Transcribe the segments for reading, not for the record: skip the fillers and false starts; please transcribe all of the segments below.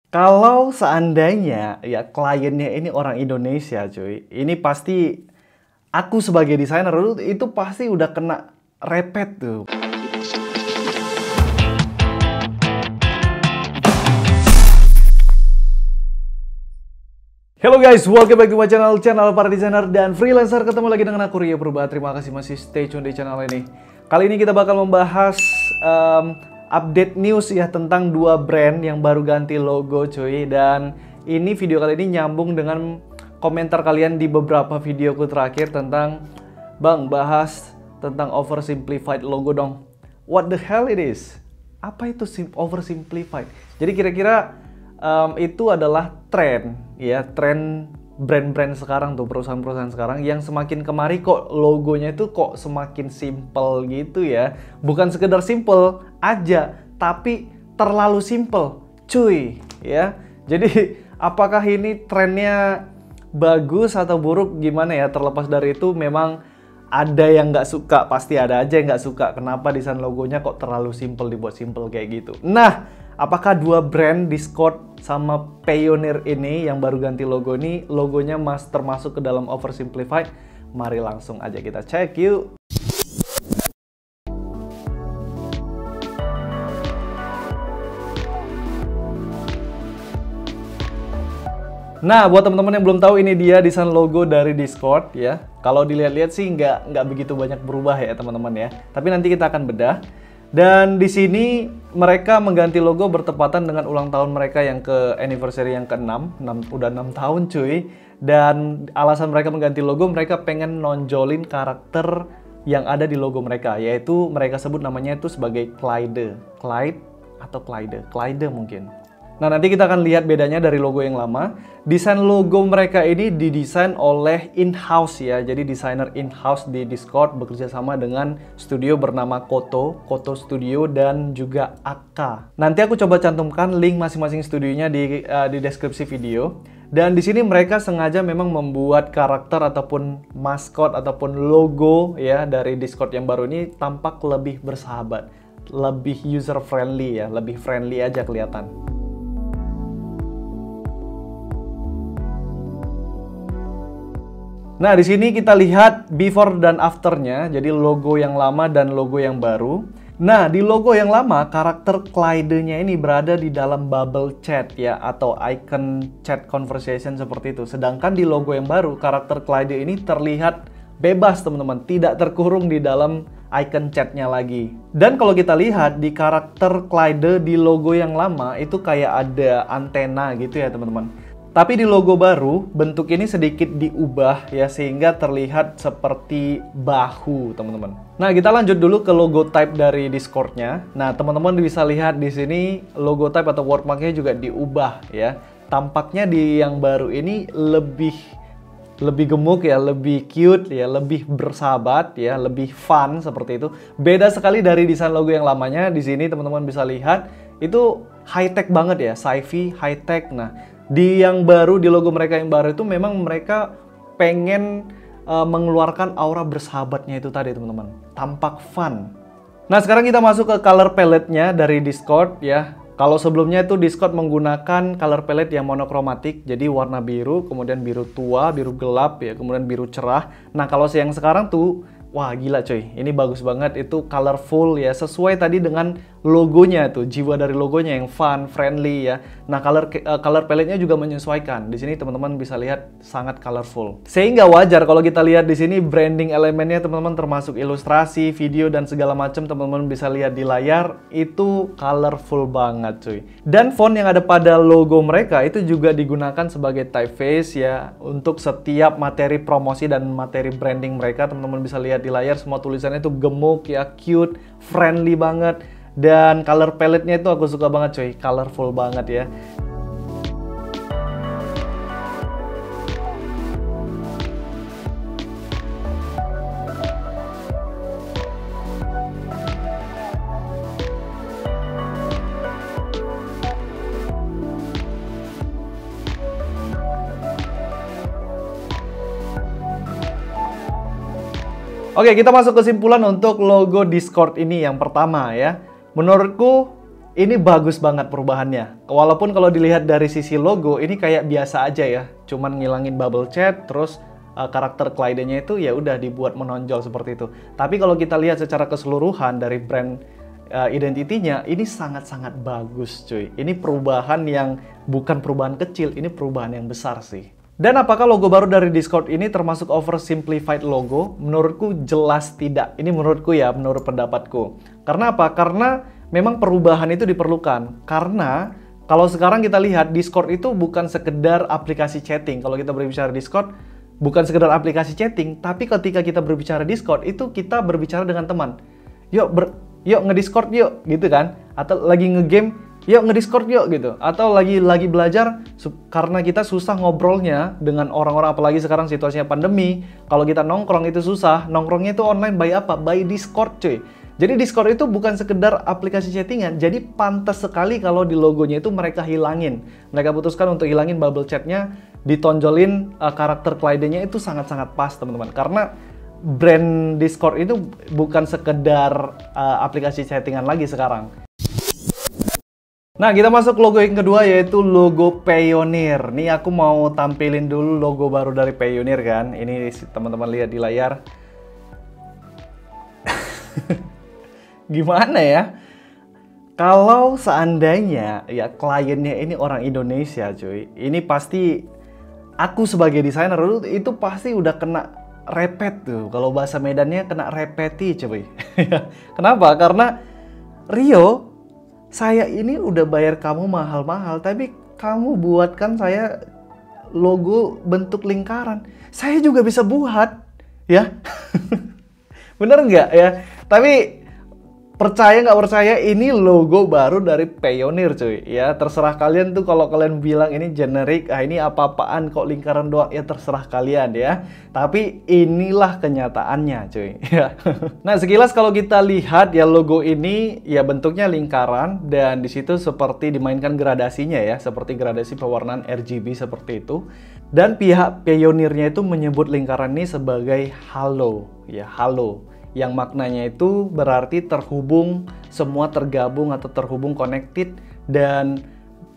Kalau seandainya ya kliennya ini orang Indonesia, cuy, ini pasti aku sebagai desainer itu pasti udah kena repet tuh. Hello guys, welcome back to my channel para desainer dan freelancer. Ketemu lagi dengan aku Ria Purba. Terima kasih masih stay tune di channel ini. Kali ini kita bakal membahas update news ya tentang dua brand yang baru ganti logo, cuy. Dan ini video kali ini nyambung dengan komentar kalian di beberapa videoku terakhir tentang, Bang, bahas tentang oversimplified logo dong. What the hell it is? Apa itu oversimplified? Jadi kira-kira itu adalah tren ya, tren brand-brand sekarang tuh, perusahaan-perusahaan sekarang yang semakin kemari kok logonya itu kok semakin simple gitu ya. Bukan sekedar simple aja, tapi terlalu simple, cuy ya. Jadi apakah ini trennya bagus atau buruk gimana ya? Terlepas dari itu memang ada yang nggak suka, pasti ada aja yang nggak suka. Kenapa desain logonya kok terlalu simple, dibuat simple kayak gitu. Nah, apakah dua brand Discord sama Payoneer ini yang baru ganti logo ini, logonya termasuk ke dalam oversimplified? Mari langsung aja kita cek yuk. Nah, buat teman-teman yang belum tahu, ini dia desain logo dari Discord ya. Kalau dilihat-lihat sih nggak begitu banyak berubah ya teman-teman ya. Tapi nanti kita akan bedah. Dan di sini mereka mengganti logo bertepatan dengan ulang tahun mereka yang ke anniversary yang ke-6, udah 6 tahun cuy. Dan alasan mereka mengganti logo, mereka pengen nonjolin karakter yang ada di logo mereka, yaitu mereka sebut namanya itu sebagai Clyde atau Clyde mungkin. Nah, nanti kita akan lihat bedanya dari logo yang lama. Desain logo mereka ini didesain oleh in-house ya. Jadi desainer in-house di Discord bekerja sama dengan studio bernama Koto Studio dan juga Akka. Nanti aku coba cantumkan link masing-masing studionya di deskripsi video. Dan di sini mereka sengaja memang membuat karakter ataupun maskot ataupun logo ya dari Discord yang baru ini tampak lebih bersahabat, lebih user friendly ya, lebih friendly aja kelihatan. Nah, di sini kita lihat before dan afternya, jadi logo yang lama dan logo yang baru. Nah, di logo yang lama, karakter Clyde-nya ini berada di dalam bubble chat ya, atau icon chat conversation seperti itu. Sedangkan di logo yang baru, karakter Clyde ini terlihat bebas teman-teman, tidak terkurung di dalam icon chatnya lagi. Dan kalau kita lihat di karakter Clyde di logo yang lama, itu kayak ada antena gitu ya teman-teman. Tapi di logo baru, bentuk ini sedikit diubah ya, sehingga terlihat seperti bahu, teman-teman. Nah, kita lanjut dulu ke logo type dari Discord-nya. Nah, teman-teman bisa lihat di sini logo type atau wordmark-nya juga diubah ya. Tampaknya di yang baru ini lebih gemuk ya, lebih cute ya, lebih bersahabat ya, lebih fun seperti itu. Beda sekali dari desain logo yang lamanya. Di sini teman-teman bisa lihat itu high-tech banget ya, sci-fi, high-tech. Nah, di yang baru, di logo mereka yang baru itu memang mereka pengen mengeluarkan aura bersahabatnya itu tadi teman-teman. Tampak fun. Nah, sekarang kita masuk ke color palette-nya dari Discord ya. Kalau sebelumnya itu Discord menggunakan color palette yang monokromatik, jadi warna biru, kemudian biru tua, biru gelap ya, kemudian biru cerah. Nah, kalau yang sekarang tuh, wah gila coy, ini bagus banget, itu colorful ya, sesuai tadi dengan logonya tuh, jiwa dari logonya yang fun, friendly ya. Nah, color palette-nya juga menyesuaikan. Di sini teman-teman bisa lihat sangat colorful. Sehingga wajar kalau kita lihat di sini branding elemennya teman-teman, termasuk ilustrasi, video dan segala macam, teman-teman bisa lihat di layar itu colorful banget cuy. Dan font yang ada pada logo mereka itu juga digunakan sebagai typeface ya untuk setiap materi promosi dan materi branding mereka. Teman-teman bisa lihat di layar semua tulisannya itu gemuk ya, cute, friendly banget. Dan color palette-nya itu aku suka banget coy, colorful banget ya. Oke, kita masuk kesimpulan untuk logo Discord ini yang pertama ya. Menurutku ini bagus banget perubahannya. Walaupun kalau dilihat dari sisi logo, ini kayak biasa aja ya. Cuman ngilangin bubble chat, terus karakter Clyde-nya itu ya udah dibuat menonjol seperti itu. Tapi kalau kita lihat secara keseluruhan dari brand identitinya, ini sangat-sangat bagus cuy. Ini perubahan yang bukan perubahan kecil, ini perubahan yang besar sih. Dan apakah logo baru dari Discord ini termasuk oversimplified logo? Menurutku jelas tidak. Ini menurutku ya, menurut pendapatku. Karena apa? Karena memang perubahan itu diperlukan. Karena kalau sekarang kita lihat Discord itu bukan sekedar aplikasi chatting. Kalau kita berbicara Discord, bukan sekedar aplikasi chatting, tapi ketika kita berbicara Discord itu kita berbicara dengan teman. Yuk nge-Discord yuk, gitu kan? Atau lagi nge-game, yuk nge-Discord yuk gitu. Atau lagi belajar, karena kita susah ngobrolnya dengan orang-orang, apalagi sekarang situasinya pandemi. Kalau kita nongkrong itu susah, nongkrongnya itu online by apa? By Discord cuy. Jadi Discord itu bukan sekedar aplikasi chattingan, jadi pantas sekali kalau di logonya itu mereka hilangin. Mereka putuskan untuk hilangin bubble chatnya, ditonjolin karakter Clyde-nya, itu sangat-sangat pas teman-teman. Karena brand Discord itu bukan sekedar aplikasi chattingan lagi sekarang. Nah, kita masuk logo yang kedua, yaitu logo Payoneer. Nih aku mau tampilin dulu logo baru dari Payoneer kan. Ini teman-teman lihat di layar. Gimana ya? Kalau seandainya ya kliennya ini orang Indonesia cuy, ini pasti aku sebagai desainer itu pasti udah kena repet tuh. Kalau bahasa Medannya kena repeti cuy. Kenapa? Karena Rio, saya ini udah bayar kamu mahal-mahal, tapi kamu buatkan saya logo bentuk lingkaran. Saya juga bisa buat, ya. Bener nggak ya? Tapi percaya nggak percaya, ini logo baru dari Payoneer cuy. Ya terserah kalian tuh, kalau kalian bilang ini generik, ini apa-apaan kok lingkaran doang, ya terserah kalian ya. Tapi inilah kenyataannya cuy. Ya. Nah sekilas kalau kita lihat ya, logo ini ya bentuknya lingkaran, dan di situ seperti dimainkan gradasinya ya, seperti gradasi pewarnaan RGB seperti itu. Dan pihak Payoneer-nya itu menyebut lingkaran ini sebagai halo, ya halo. Yang maknanya itu berarti terhubung, semua tergabung atau terhubung, connected, dan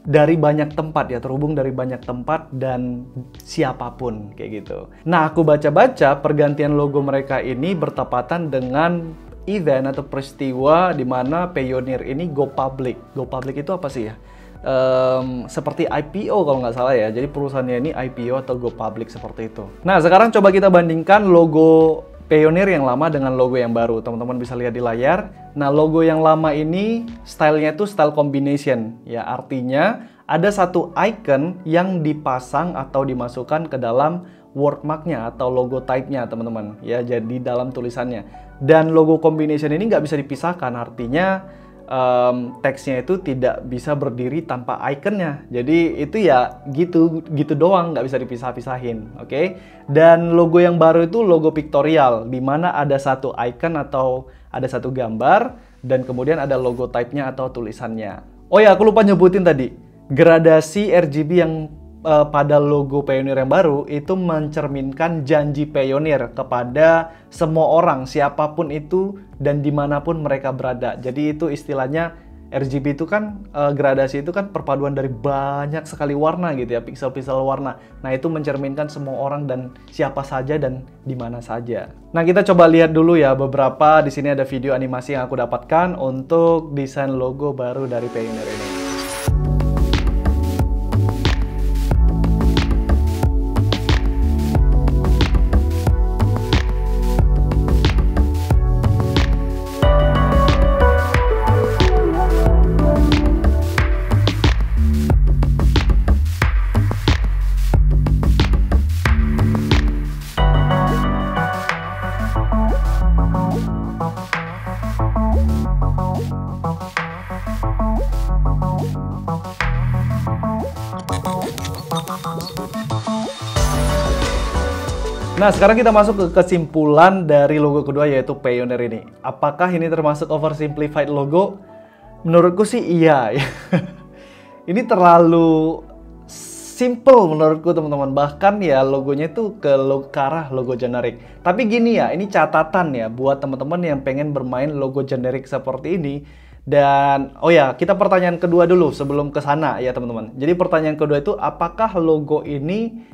dari banyak tempat ya, terhubung dari banyak tempat dan siapapun kayak gitu. Nah aku baca-baca pergantian logo mereka ini bertepatan dengan event atau peristiwa di mana Payoneer ini go public. Go public itu apa sih ya? Seperti IPO kalau nggak salah ya. Jadi perusahaannya ini IPO atau go public seperti itu. Nah sekarang coba kita bandingkan logo Payoneer yang lama dengan logo yang baru. Teman-teman bisa lihat di layar. Nah, logo yang lama ini stylenya itu style combination. Ya, artinya ada satu icon yang dipasang atau dimasukkan ke dalam wordmark-nya atau logo type-nya, teman-teman. Ya, jadi dalam tulisannya. Dan logo combination ini nggak bisa dipisahkan. Artinya teksnya itu tidak bisa berdiri tanpa ikonnya. Jadi itu ya gitu doang, nggak bisa dipisah-pisahin, oke? Dan logo yang baru itu logo pictorial, di mana ada satu icon atau ada satu gambar, dan kemudian ada logo type-nya atau tulisannya. Oh ya, aku lupa nyebutin tadi, gradasi RGB yang pada logo Payoneer yang baru itu mencerminkan janji Payoneer kepada semua orang, siapapun itu dan dimanapun mereka berada. Jadi itu istilahnya RGB itu kan, gradasi itu kan perpaduan dari banyak sekali warna gitu ya, piksel-piksel warna. Nah itu mencerminkan semua orang dan siapa saja dan di mana saja. Nah kita coba lihat dulu ya beberapa, di sini ada video animasi yang aku dapatkan untuk desain logo baru dari Payoneer ini. Nah, sekarang kita masuk ke kesimpulan dari logo kedua, yaitu Payoneer ini. Apakah ini termasuk oversimplified logo? Menurutku sih iya. Ini terlalu simple menurutku teman-teman. Bahkan ya logonya itu ke arah logo generik. Tapi gini ya, ini catatan ya buat teman-teman yang pengen bermain logo generik seperti ini. Dan oh ya, kita pertanyaan kedua dulu sebelum ke sana ya teman-teman. Jadi pertanyaan kedua itu, apakah logo ini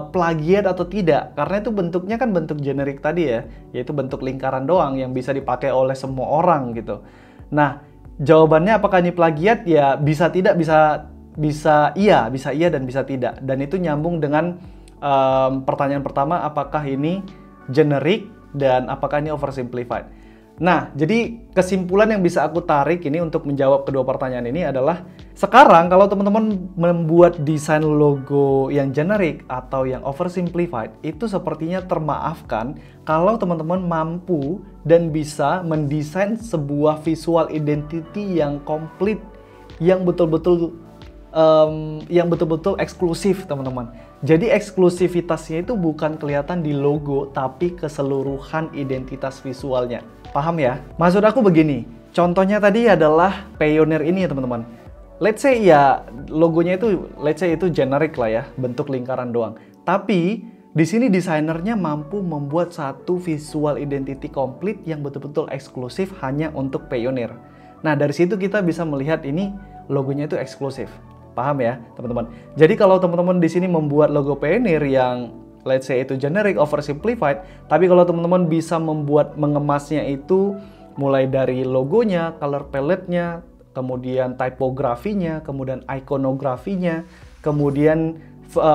plagiat atau tidak? Karena itu bentuknya kan bentuk generik tadi ya, yaitu bentuk lingkaran doang yang bisa dipakai oleh semua orang gitu. Nah, jawabannya apakah ini plagiat? Ya bisa tidak, bisa iya dan bisa tidak. Dan itu nyambung dengan pertanyaan pertama, apakah ini generik dan apakah ini oversimplified. Nah, jadi kesimpulan yang bisa aku tarik ini untuk menjawab kedua pertanyaan ini adalah, sekarang kalau teman-teman membuat desain logo yang generik atau yang oversimplified, itu sepertinya termaafkan kalau teman-teman mampu dan bisa mendesain sebuah visual identity yang komplit, yang betul-betul eksklusif teman-teman. Jadi eksklusivitasnya itu bukan kelihatan di logo, tapi keseluruhan identitas visualnya. Paham ya? Maksud aku begini, contohnya tadi adalah Payoneer ini ya teman-teman. Let's say ya logonya itu, generic lah ya, bentuk lingkaran doang. Tapi di sini desainernya mampu membuat satu visual identity komplit yang betul-betul eksklusif hanya untuk Payoneer. Nah dari situ kita bisa melihat ini logonya itu eksklusif. Paham ya, teman-teman? Jadi kalau teman-teman di sini membuat logo Payoneer yang let's say itu generic, oversimplified, tapi kalau teman-teman bisa mengemasnya itu mulai dari logonya, color palette-nya, kemudian typografinya, kemudian ikonografinya, kemudian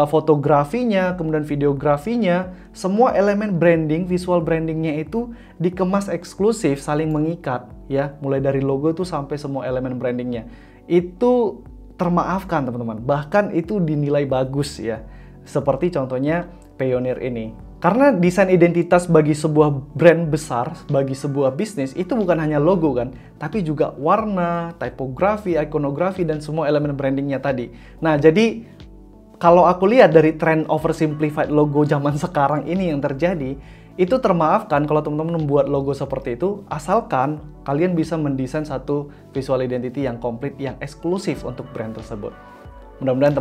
fotografinya, kemudian videografinya, semua elemen branding, visual brandingnya itu dikemas eksklusif, saling mengikat ya, mulai dari logo itu sampai semua elemen brandingnya. Itu termaafkan teman-teman, bahkan itu dinilai bagus ya, seperti contohnya Payoneer ini. Karena desain identitas bagi sebuah brand besar, bagi sebuah bisnis, itu bukan hanya logo kan, tapi juga warna, typografi, ikonografi, dan semua elemen brandingnya tadi. Nah jadi kalau aku lihat dari tren oversimplified logo zaman sekarang ini yang terjadi, itu termaafkan kalau teman-teman membuat logo seperti itu, asalkan kalian bisa mendesain satu visual identity yang komplit, yang eksklusif untuk brand tersebut. Mudah-mudahan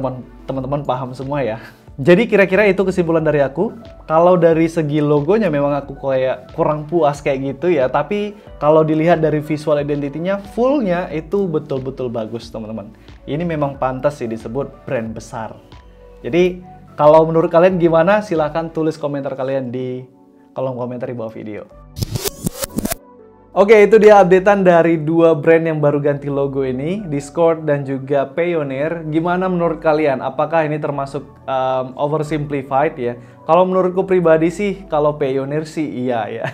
teman-teman paham semua ya. Jadi kira-kira itu kesimpulan dari aku. Kalau dari segi logonya memang aku kayak kurang puas kayak gitu ya, tapi kalau dilihat dari visual identity-nya, full-nya itu betul-betul bagus teman-teman. Ini memang pantas sih disebut brand besar. Jadi kalau menurut kalian gimana? Silahkan tulis komentar kalian di kolom komentar di bawah video. Oke, itu dia updatean dari dua brand yang baru ganti logo ini, Discord dan juga Payoneer. Gimana menurut kalian? Apakah ini termasuk oversimplified ya? Kalau menurutku pribadi sih, kalau Payoneer sih iya ya.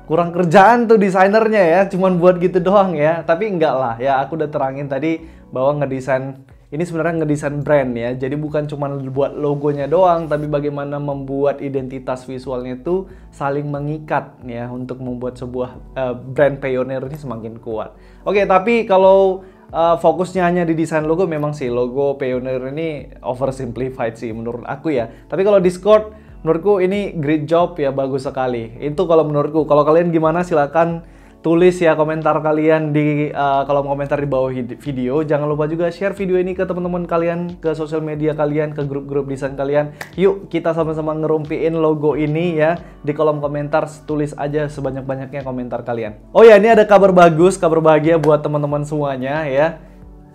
Kurang kerjaan tuh desainernya ya, cuman buat gitu doang ya. Tapi enggak lah ya, aku udah terangin tadi bahwa ngedesain ini sebenarnya ngedesain brand ya, jadi bukan cuma buat logonya doang, tapi bagaimana membuat identitas visualnya itu saling mengikat ya, untuk membuat sebuah brand Payoneer ini semakin kuat. Oke, tapi kalau fokusnya hanya di desain logo, memang sih logo Payoneer ini oversimplified sih menurut aku ya. Tapi kalau Discord, menurutku ini great job ya, bagus sekali. Itu kalau menurutku. Kalau kalian gimana, silakan tulis ya komentar kalian di kolom komentar di bawah video. Jangan lupa juga share video ini ke teman-teman kalian, ke sosial media kalian, ke grup-grup desain kalian. Yuk kita sama-sama ngerumpiin logo ini ya. Di kolom komentar tulis aja sebanyak-banyaknya komentar kalian. Oh ya, ini ada kabar bagus, kabar bahagia buat teman-teman semuanya ya.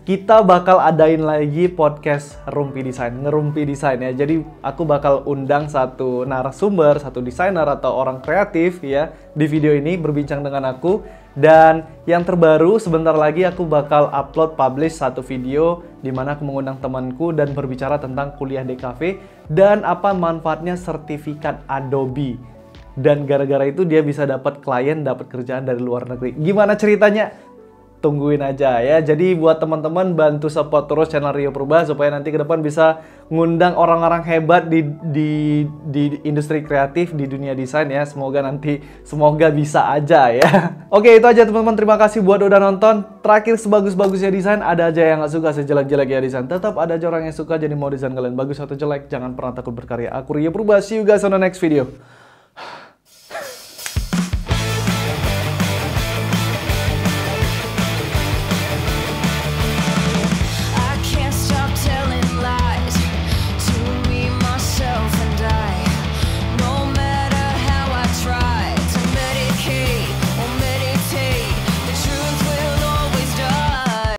Kita bakal adain lagi podcast Rumpi Desain, ngerumpi desain ya. Jadi aku bakal undang satu narasumber, satu desainer atau orang kreatif ya di video ini berbincang dengan aku. Dan yang terbaru, sebentar lagi aku bakal publish satu video di mana aku mengundang temanku dan berbicara tentang kuliah DKV dan apa manfaatnya sertifikat Adobe. Dan gara-gara itu dia bisa dapat klien, dapat kerjaan dari luar negeri. Gimana ceritanya? Tungguin aja ya. Jadi buat teman-teman bantu support terus channel Rio Purba supaya nanti ke depan bisa ngundang orang-orang hebat di industri kreatif, di dunia desain ya. Semoga bisa aja ya. Oke, itu aja teman-teman. Terima kasih buat udah nonton. Terakhir, sebagus-bagusnya desain, ada aja yang gak suka, sejelek-jeleknya desain. Tetap ada aja orang yang suka, jadi mau desain kalian bagus atau jelek, jangan pernah takut berkarya. Aku Rio Purba, see you guys on the next video.